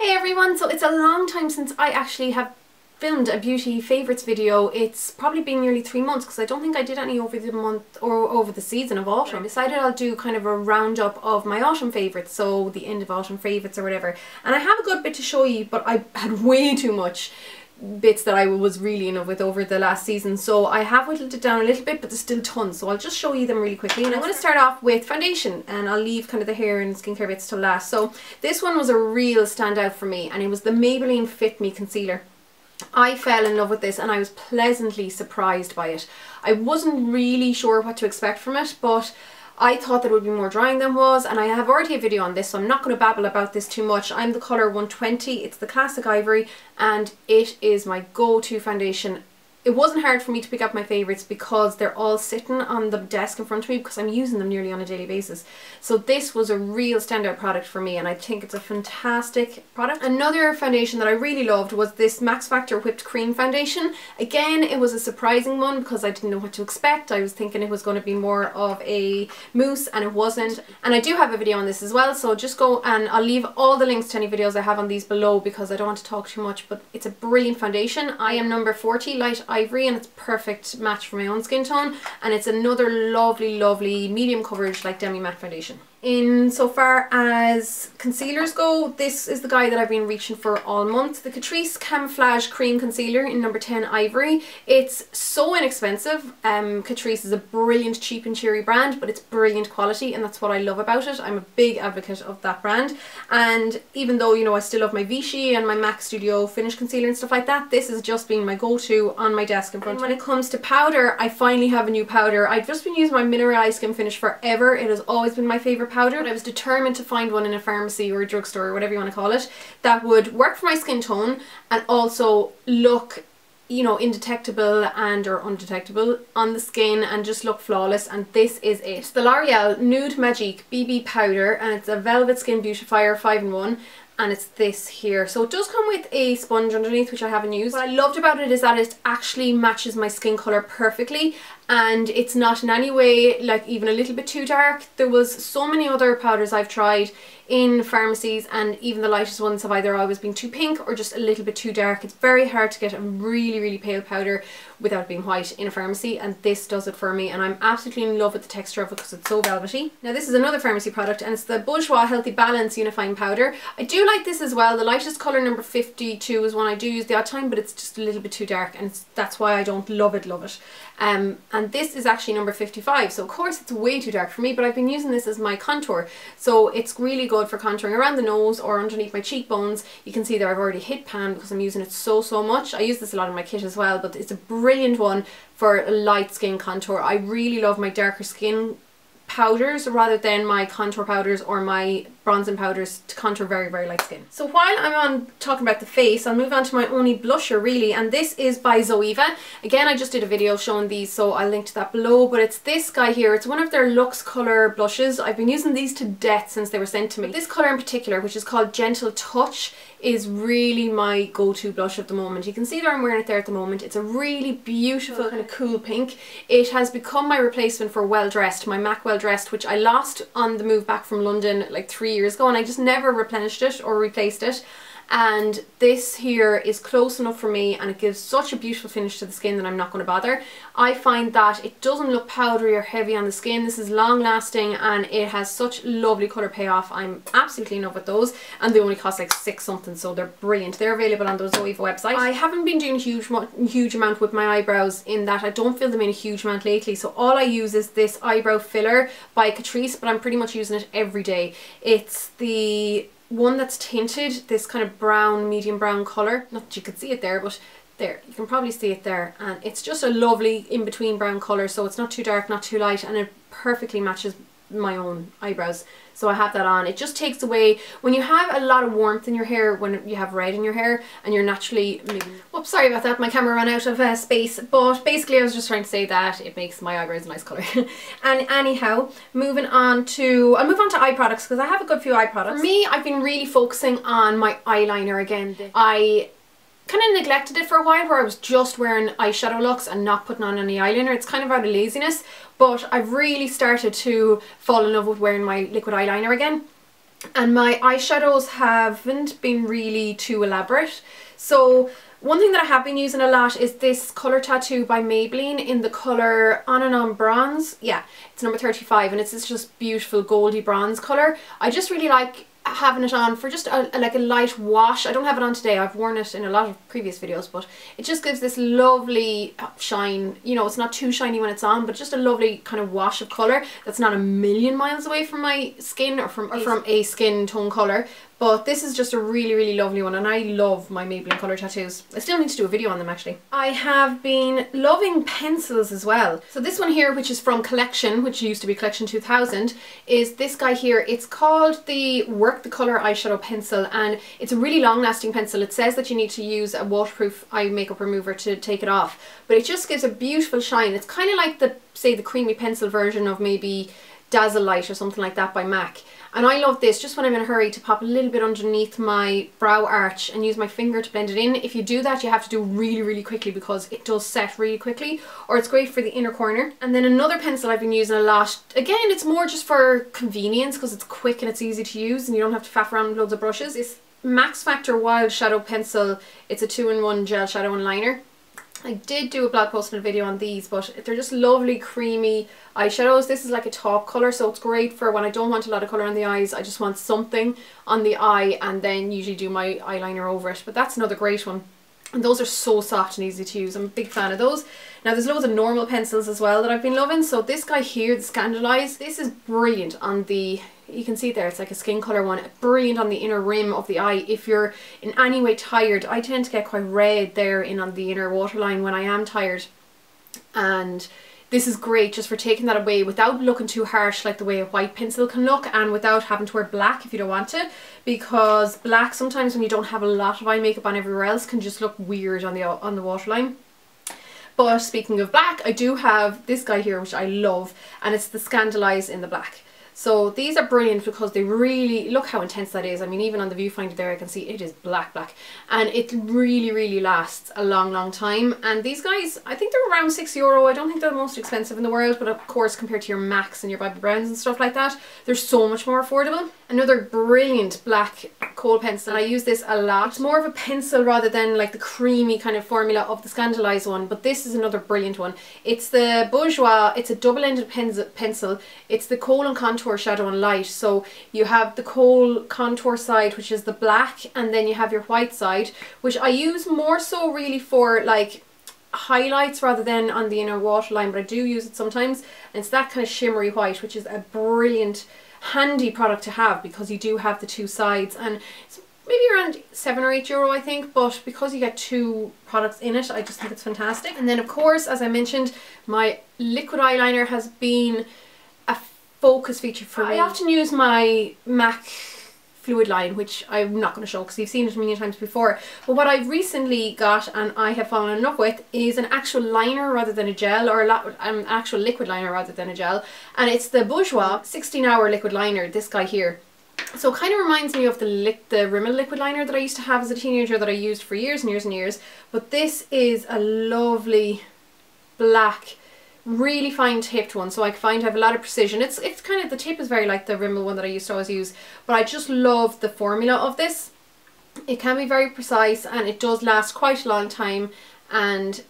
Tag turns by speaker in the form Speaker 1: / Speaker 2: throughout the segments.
Speaker 1: Hey everyone, so it's a long time since I actually have filmed a beauty favourites video. It's probably been nearly 3 months because I don't think I did any over the month or over the season of autumn. I decided I'll do kind of a roundup of my autumn favourites, so the end of autumn favourites or whatever. And I have a good bit to show you, but I had way too much bits that I was really in love with over the last season, so I have whittled it down a little bit, but there's still tons, so I'll just show you them really quickly. And I'm going to start off with foundation, and I'll leave kind of the hair and skincare bits till last. So this one was a real standout for me, and it was the Maybelline Fit Me concealer. I fell in love with this and I was pleasantly surprised by it. I wasn't really sure what to expect from it, but I thought that it would be more drying than it was, and I have already a video on this, so I'm not going to babble about this too much. I'm the colour 120, it's the classic ivory, and it is my go-to foundation. It wasn't hard for me to pick up my favourites because they're all sitting on the desk in front of me because I'm using them nearly on a daily basis. So this was a real standout product for me, and I think it's a fantastic product. Another foundation that I really loved was this Max Factor Whipped Cream foundation. Again, it was a surprising one because I didn't know what to expect. I was thinking it was going to be more of a mousse, and it wasn't. And I do have a video on this as well, so just go, and I'll leave all the links to any videos I have on these below because I don't want to talk too much, but it's a brilliant foundation. I am number 40 light ivory, and it's a perfect match for my own skin tone, and it's another lovely medium coverage like demi matte foundation. In so far as concealers go, this is the guy that I've been reaching for all month. The Catrice Camouflage Cream Concealer in number 10 Ivory. It's so inexpensive. Catrice is a brilliant cheap and cheery brand, but it's brilliant quality, and that's what I love about it. I'm a big advocate of that brand, and even though, you know, I still love my Vichy and my MAC Studio Finish Concealer and stuff like that, this has just been my go-to on my desk in front of me. When it comes to powder, I finally have a new powder. I've just been using my Mineralized Skin Finish forever. It has always been my favourite powder, but I was determined to find one in a pharmacy or a drugstore or whatever you want to call it that would work for my skin tone and also look, you know, indetectable and or undetectable on the skin and just look flawless, and this is it. It's the L'Oreal Nude Magique BB powder, and it's a Velvet Skin Beautifier 5-in-1. And it's this here. So it does come with a sponge underneath, which I haven't used. What I loved about it is that it actually matches my skin colour perfectly, and it's not in any way like even a little bit too dark. There was so many other powders I've tried in pharmacies, and even the lightest ones have either always been too pink or just a little bit too dark. It's very hard to get a really pale powder without being white in a pharmacy, and this does it for me, and I'm absolutely in love with the texture of it because it's so velvety. Now this is another pharmacy product, and it's the Bourjois Healthy Balance Unifying Powder. I do like this as well. The lightest colour, number 52, is one I do use the odd time, but it's just a little bit too dark, and that's why I don't love it. And this is actually number 55, so of course it's way too dark for me, but I've been using this as my contour, so it's really good for contouring around the nose or underneath my cheekbones. You can see there I've already hit pan because I'm using it so much. I use this a lot in my kit as well, but it's a brilliant one for a light skin contour. I really love my darker skin powders rather than my contour powders or my bronzing powders to contour very light skin. So while I'm on talking about the face, I'll move on to my only blusher really, and this is by Zoeva. Again, I just did a video showing these, so I'll link to that below, but it's this guy here. It's one of their Luxe colour blushes. I've been using these to death since they were sent to me. But this colour in particular, which is called Gentle Touch, is really my go-to blush at the moment. You can see that I'm wearing it there at the moment. It's a really beautiful kind of cool pink. It has become my replacement for Well Dressed, my MAC Well Dressed, which I lost on the move back from London like 3 years ago, and I just never replenished it or replaced it. And this here is close enough for me, and it gives such a beautiful finish to the skin that I'm not going to bother. I find that it doesn't look powdery or heavy on the skin. This is long lasting, and it has such lovely colour payoff. I'm absolutely in love with those, and they only cost like $6 something, so they're brilliant. They're available on the Zoeva website. I haven't been doing a huge amount with my eyebrows, in that I don't fill them in a huge amount lately, so all I use is this eyebrow filler by Catrice, but I'm pretty much using it every day. It's the one that's tinted, this kind of brown, medium brown colour. Not that you can see it there, but there, you can probably see it there, and it's just a lovely in-between brown colour, so it's not too dark, not too light, and it perfectly matches my own eyebrows. So I have that on. It just takes away, when you have a lot of warmth in your hair, when you have red in your hair and you're naturally, oops, sorry about that, my camera ran out of space, but basically I was just trying to say that it makes my eyebrows a nice colour. And anyhow, I'll move on to eye products because I have a good few eye products. For me, I've been really focusing on my eyeliner again. I kind of neglected it for a while, where I was just wearing eyeshadow looks and not putting on any eyeliner. It's kind of out of laziness, but I've really started to fall in love with wearing my liquid eyeliner again. and my eyeshadows haven't been really too elaborate. So one thing that I have been using a lot is this Colour Tattoo by Maybelline in the colour On and On Bronze. Yeah, it's number 35, and it's this just beautiful goldy bronze colour. I just really like having it on for just like a light wash. I don't have it on today, I've worn it in a lot of previous videos, but it just gives this lovely shine. You know, it's not too shiny when it's on, but just a lovely kind of wash of colour that's not a million miles away from my skin or from a skin tone colour. But this is just a really, really lovely one, and I love my Maybelline Colour Tattoos. I still need to do a video on them actually. I have been loving pencils as well. So this one here, which is from Collection, which used to be Collection 2000, is this guy here. It's called the Work the Colour Eyeshadow Pencil, and it's a really long lasting pencil. It says that you need to use a waterproof eye makeup remover to take it off, but it just gives a beautiful shine. It's kind of like the, say, the creamy pencil version of maybe Dazzle Light or something like that by MAC. And I love this just when I'm in a hurry to pop a little bit underneath my brow arch and use my finger to blend it in. If you do that, you have to do really, really quickly because it does set really quickly, or it's great for the inner corner. And then another pencil I've been using a lot, again, it's more just for convenience because it's quick and it's easy to use and you don't have to faff around with loads of brushes. It's Max Factor Wild Shadow Pencil. It's a 2-in-1 gel shadow and liner. I did do a blog post and a video on these, but they're just lovely creamy eyeshadows. This is like a taupe colour, so it's great for when I don't want a lot of colour on the eyes. I just want something on the eye and then usually do my eyeliner over it. But that's another great one. And those are so soft and easy to use. I'm a big fan of those. Now there's loads of normal pencils as well that I've been loving. So this guy here, the ScandalEyes, this is brilliant on the, you can see it there, it's like a skin colour one. Brilliant on the inner rim of the eye. If you're in any way tired, I tend to get quite red there in on the inner waterline when I am tired. And this is great just for taking that away without looking too harsh like the way a white pencil can look, and without having to wear black if you don't want to, because black sometimes when you don't have a lot of eye makeup on everywhere else can just look weird on the waterline. But speaking of black, I do have this guy here which I love, and it's the ScandalEyes in the black. So these are brilliant because they really, look how intense that is. I mean, even on the viewfinder there I can see it is black, and it really, really lasts a long, long time. And these guys, I think they're around €6. I don't think they're the most expensive in the world, but of course compared to your MACs and your Bobbi Browns and stuff like that, they're so much more affordable. Another brilliant black Kohl pencil, and I use this a lot. It's more of a pencil rather than like the creamy kind of formula of the ScandalEyes one, but this is another brilliant one. It's the Bourjois, it's a double-ended pencil. It's the Kohl and Contour Shadow and Light. So you have the Kohl contour side, which is the black, and then you have your white side, which I use more so really for like highlights rather than on the inner waterline, but I do use it sometimes. And it's that kind of shimmery white, which is a brilliant handy product to have because you do have the two sides, and it's maybe around €7 or €8 I think, but because you get two products in it, I just think it's fantastic. And then of course, as I mentioned, my liquid eyeliner has been a focus feature for me. I often use my MAC fluid line, which I'm not going to show because you've seen it a million times before, but what I've recently got and I have fallen in love with is an actual liner rather than a gel, or an actual liquid liner rather than a gel, and it's the Bourjois 16-hour liquid liner, this guy here. So it kind of reminds me of the Rimmel liquid liner that I used to have as a teenager that I used for years and years and years, but this is a lovely black, really fine tipped one, so I find I have a lot of precision. It's kind of, the tip is very like the Rimmel one that I used to always use, but I just love the formula of this. It can be very precise and it does last quite a long time, and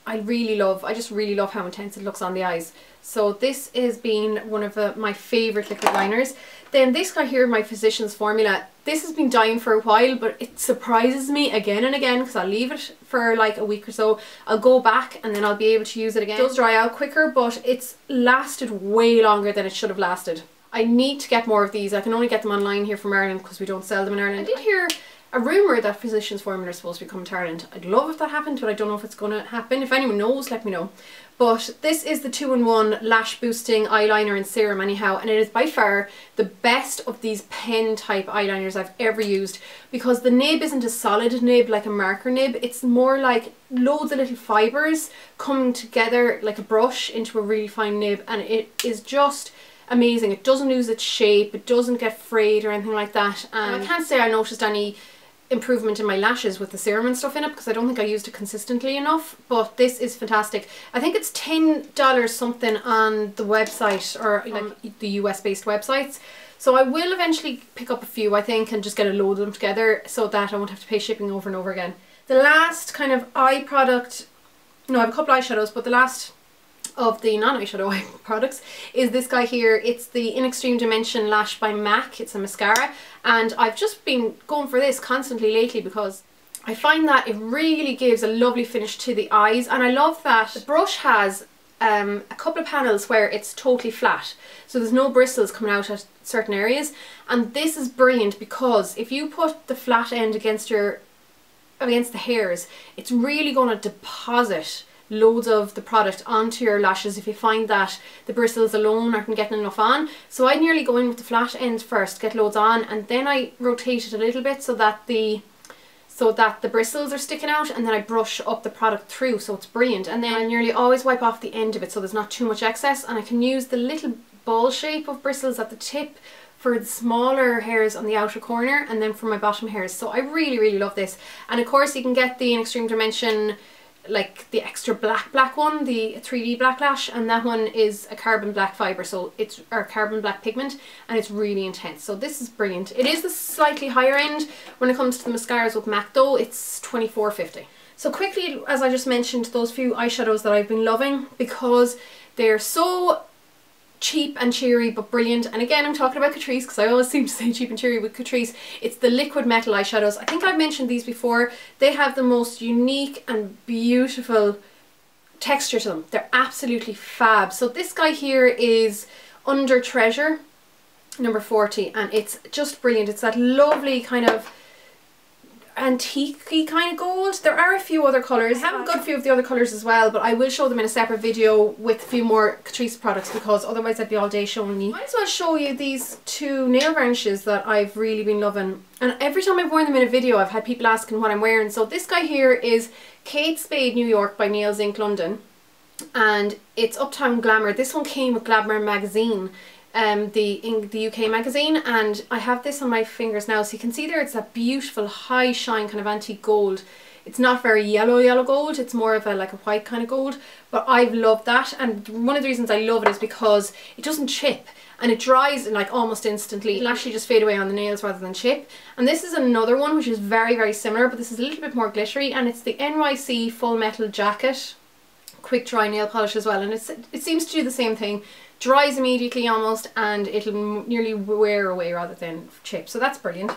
Speaker 1: I just really love how intense it looks on the eyes. So this has been one of my favourite liquid liners. Then this guy here, my Physicians Formula, this has been dying for a while, but it surprises me again and again because I'll leave it for like a week or so. I'll go back and then I'll be able to use it again. It does dry out quicker, but it's lasted way longer than it should have lasted. I need to get more of these. I can only get them online here from Ireland because we don't sell them in Ireland. I did hear a rumour that Physicians Formula is supposed to be coming to Ireland. I'd love if that happened, but I don't know if it's going to happen. If anyone knows, let me know. But this is the 2-in-1 lash boosting eyeliner and serum anyhow, and it is by far the best of these pen type eyeliners I've ever used, because the nib isn't a solid nib like a marker nib. It's more like loads of little fibres coming together like a brush into a really fine nib, and it is just amazing. It doesn't lose its shape, it doesn't get frayed or anything like that, and I can't say I noticed any improvement in my lashes with the serum and stuff in it, because I don't think I used it consistently enough, but this is fantastic. I think it's $10 something on the website, or like the US based websites. So I will eventually pick up a few, I think, and just get a load of them together so that I won't have to pay shipping over and over again. The last kind of eye product, no, I have a couple eyeshadows, but the last of the non-eyeshadow eye products is this guy here. It's the InExtreme Dimension Lash by MAC. It's a mascara, and I've just been going for this constantly lately because I find that it really gives a lovely finish to the eyes, and I love that the brush has a couple of panels where it's totally flat, so there's no bristles coming out at certain areas, and this is brilliant because if you put the flat end against the hairs, it's really going to deposit loads of the product onto your lashes if you find that the bristles alone aren't getting enough on. So I nearly go in with the flat end first, get loads on, and then I rotate it a little bit so that the bristles are sticking out, and then I brush up the product through, so it's brilliant. And then I nearly always wipe off the end of it so there's not too much excess, and I can use the little ball shape of bristles at the tip for the smaller hairs on the outer corner, and then for my bottom hairs. So I really love this. And of course you can get the InExtreme Dimension, like the extra black one, the 3D black lash, and that one is a carbon black fibre, so it's or carbon black pigment, and it's really intense. So this is brilliant. It is the slightly higher end when it comes to the mascaras with MAC though. It's $24.50. So quickly, as I just mentioned, those few eyeshadows that I've been loving because they're so cheap and cheery but brilliant. And again, I'm talking about Catrice because I always seem to say cheap and cheery with Catrice. It's the liquid metal eyeshadows. I think I've mentioned these before. They have the most unique and beautiful texture to them. They're absolutely fab. So this guy here is Under Treasure number 40, and it's just brilliant. It's that lovely kind of antique-y kind of gold. There are a few other colours. I have a good few of the other colours as well, but I will show them in a separate video with a few more Catrice products because otherwise I'd be all day showing you. I might as well show you these two nail varnishes that I've really been loving, and every time I've worn them in a video I've had people asking what I'm wearing. So this guy here is Kate Spade New York by Nails Inc London, and it's Uptown Glamour. This one came with Glamour magazine, the UK magazine, and I have this on my fingers now, so you can see there it's that beautiful high shine kind of antique gold. It's not very yellow gold, it's more of a like a white kind of gold, but I've loved that, and one of the reasons I love it is because it doesn't chip and it dries in like almost instantly. It'll actually just fade away on the nails rather than chip. And this is another one which is very similar, but this is a little bit more glittery, and it's the NYC Full Metal Jacket quick dry nail polish as well, and it seems to do the same thing. Dries immediately almost, and it'll nearly wear away rather than chip, so that's brilliant.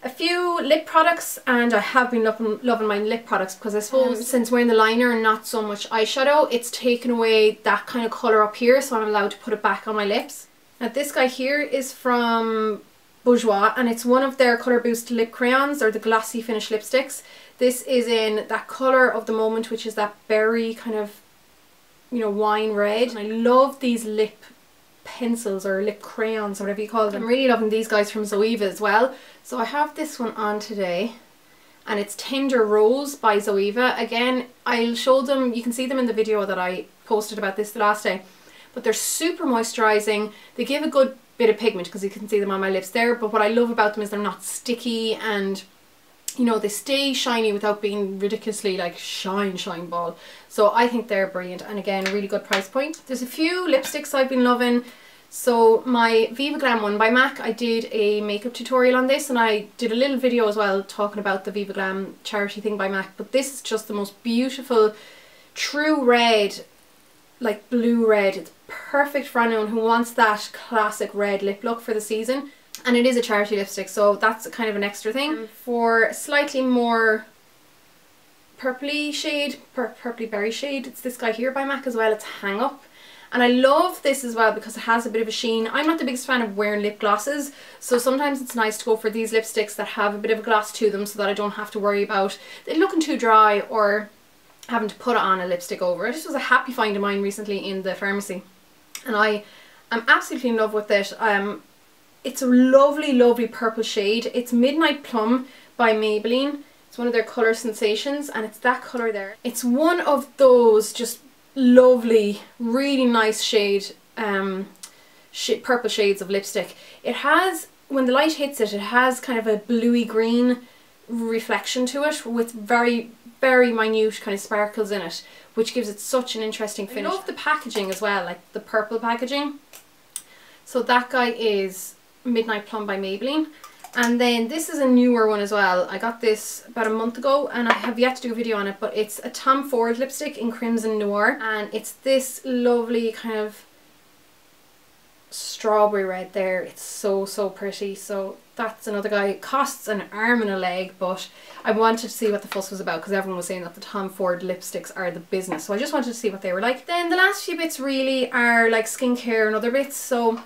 Speaker 1: A few lip products, and I have been loving my lip products because I suppose since wearing the liner and not so much eyeshadow, it's taken away that kind of colour up here, so I'm allowed to put it back on my lips. Now this guy here is from Bourjois, and it's one of their Colour Boost lip crayons, or the glossy finish lipsticks. This is in that colour of the moment, which is that berry kind of, you know, wine red. And I love these lip pencils or lip crayons or whatever you call them. I'm really loving these guys from Zoeva as well. So I have this one on today, and it's Tender Rose by Zoeva. Again, I'll show them, you can see them in the video that I posted about this the last day, but they're super moisturising. They give a good bit of pigment because you can see them on my lips there, but what I love about them is they're not sticky, and you know, they stay shiny without being ridiculously like shine ball. So I think they're brilliant, and again, a really good price point. There's a few lipsticks I've been loving. So my Viva Glam one by MAC, I did a makeup tutorial on this, and I did a little video as well talking about the Viva Glam charity thing by MAC, but this is just the most beautiful true red, like blue red. It's perfect for anyone who wants that classic red lip look for the season. And it is a charity lipstick, so that's kind of an extra thing. For a slightly more purpley shade, purpley berry shade, it's this guy here by MAC as well. It's Hang Up. And I love this as well because it has a bit of a sheen. I'm not the biggest fan of wearing lip glosses, so sometimes it's nice to go for these lipsticks that have a bit of a gloss to them so that I don't have to worry about it looking too dry or having to put on a lipstick over it. This was a happy find of mine recently in the pharmacy, and I am absolutely in love with it. It's a lovely purple shade. It's Midnight Plum by Maybelline. It's one of their colour sensations, and it's that colour there. It's one of those just lovely, really nice shade, purple shades of lipstick. It has, when the light hits it, it has kind of a bluey green reflection to it with very, very minute kind of sparkles in it, which gives it such an interesting finish. I love the packaging as well, like the purple packaging. So that guy is Midnight Plum by Maybelline. And then this is a newer one as well. I got this about a month ago and I have yet to do a video on it, but it's a Tom Ford lipstick in Crimson Noir, and it's this lovely kind of strawberry red there. It's so, so pretty. So that's another guy. It costs an arm and a leg, but I wanted to see what the fuss was about because everyone was saying that the Tom Ford lipsticks are the business, so I just wanted to see what they were like. Then the last few bits really are like skincare and other bits. So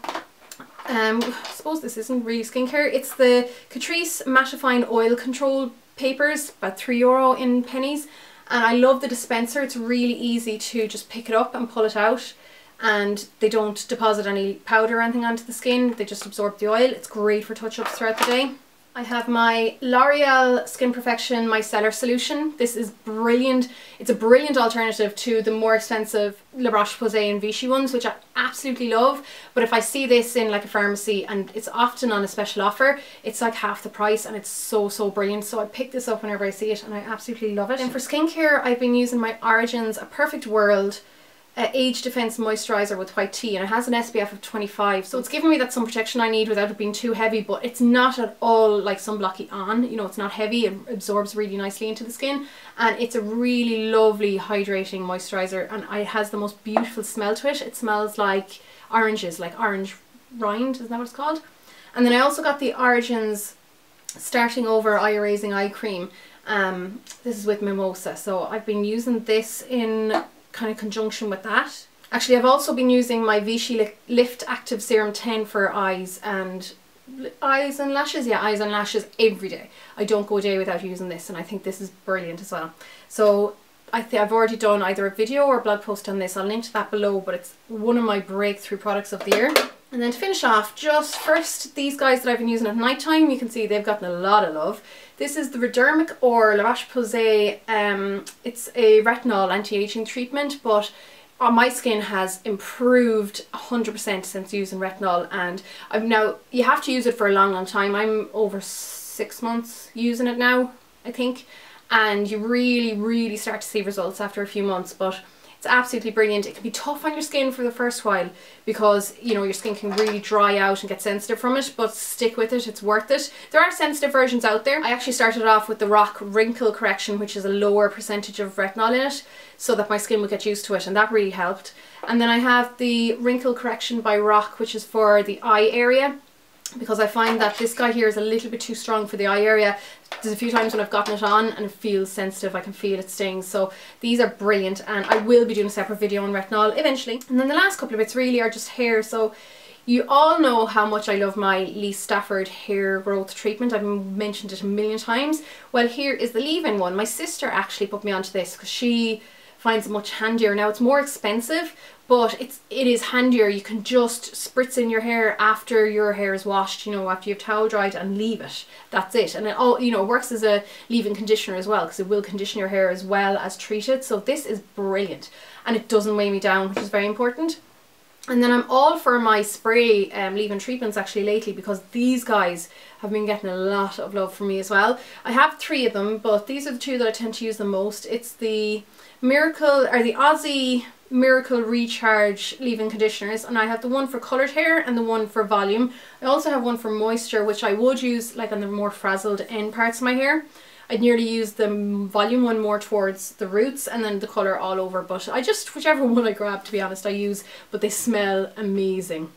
Speaker 1: I suppose this isn't really skincare. It's the Catrice Mattifying Oil Control Papers, about €3 in pennies, and I love the dispenser. It's really easy to just pick it up and pull it out, and they don't deposit any powder or anything onto the skin. They just absorb the oil. It's great for touch-ups throughout the day. I have my L'Oreal Skin Perfection Miscellar solution. This is brilliant. It's a brilliant alternative to the more expensive La Roche-Posay and Vichy ones, which I absolutely love. But if I see this in like a pharmacy, and it's often on a special offer, it's like half the price and it's so, so brilliant. So I pick this up whenever I see it and I absolutely love it. And for skincare, I've been using my Origins A Perfect World Age Defense Moisturiser with white tea, and it has an SPF of 25, so it's giving me that sun protection I need without it being too heavy, but it's not at all like sunblocky on, you know, it's not heavy, it absorbs really nicely into the skin, and it's a really lovely hydrating moisturiser, and it has the most beautiful smell to it. It smells like oranges, like orange rind, isn't that what it's called? And then I also got the Origins Starting Over Eye Erasing Eye Cream. This is with Mimosa, so I've been using this in kind of conjunction with that. Actually, I've also been using my Vichy Lift Active Serum 10 for eyes and lashes. Yeah, eyes and lashes every day. I don't go a day without using this, and I think this is brilliant as well. So I've already done either a video or a blog post on this. I'll link to that below, but it's one of my breakthrough products of the year. And then to finish off, just first these guys that I've been using at night time. You can see they've gotten a lot of love. This is the Redermic or La Roche-Posay. It's a retinol anti-aging treatment, but my skin has improved 100% since using retinol, and you have to use it for a long, long time. I'm over 6 months using it now, I think, and you really, really start to see results after a few months, but it's absolutely brilliant. It can be tough on your skin for the first while because, you know, your skin can really dry out and get sensitive from it, but stick with it, it's worth it. There are sensitive versions out there. I actually started off with the Rock Wrinkle Correction, which is a lower percentage of retinol in it, so that my skin would get used to it, and that really helped. And then I have the Wrinkle Correction by Rock, which is for the eye area, because I find that this guy here is a little bit too strong for the eye area. There's a few times when I've gotten it on and it feels sensitive, I can feel it sting. So these are brilliant, and I will be doing a separate video on retinol eventually. And then the last couple of bits really are just hair. So you all know how much I love my Lee Stafford hair growth treatment. I've mentioned it a million times. Well, here is the leave-in one. My sister actually put me onto this because she finds it much handier. Now it's more expensive, but it is handier. You can just spritz in your hair after your hair is washed, you know, after you've towel dried, and leave it. That's it. And it all, you know, works as a leave-in conditioner as well, because it will condition your hair as well as treat it. So this is brilliant, and it doesn't weigh me down, which is very important. And then I'm all for my spray leave-in treatments actually lately, because these guys have been getting a lot of love from me as well. I have 3 of them, but these are the 2 that I tend to use the most. It's the the Aussie Miracle Recharge leave-in conditioners, and I have the one for coloured hair and the one for volume. I also have one for moisture, which I would use like on the more frazzled end parts of my hair. I'd nearly use the volume one more towards the roots, and then the colour all over, but I just, whichever one I grab, to be honest, I use, but they smell amazing.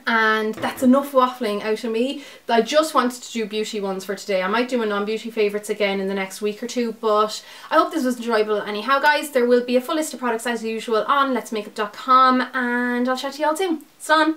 Speaker 1: And that's enough waffling out of me. I just wanted to do beauty ones for today. I might do a non-beauty favourites again in the next week or 2, but I hope this was enjoyable anyhow, guys. There will be a full list of products as usual on letsmakeup.com, and I'll chat to you all soon. Slán!